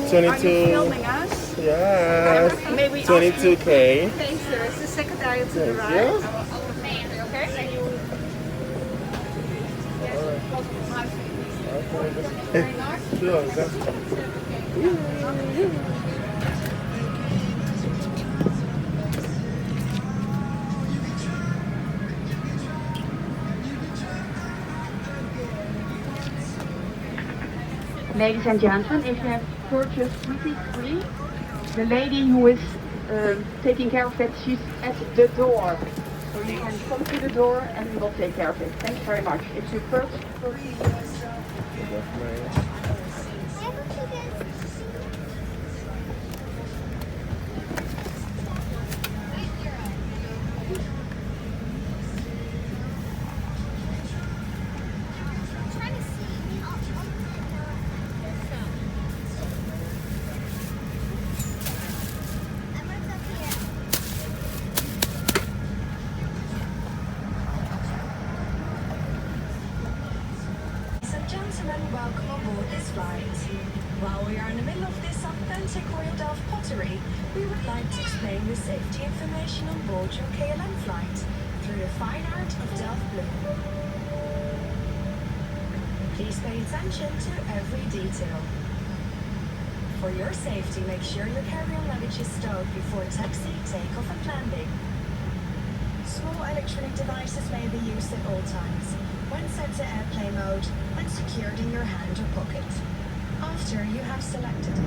Are you filming us? Yes. May we ask you? 22K. Thanks, sir. It's the secretary to the Thank right. you. Okay. Sure. Ladies and gentlemen, if you have purchased duty free, the lady who is taking care of that, she's at the door. So you can come to the door and we will take care of it. Thanks very much. It's your first. Gentlemen, welcome on board this flight. While we are in the middle of this authentic Royal Delft pottery, we would like to explain the safety information on board your KLM flight through the fine art of Delft Blue. Please pay attention to every detail. For your safety, make sure your carry-on luggage is stowed before taxi, takeoff and landing. Small electronic devices may be used at all times, when set to airplane mode and secured in your hand or pocket. After you have selected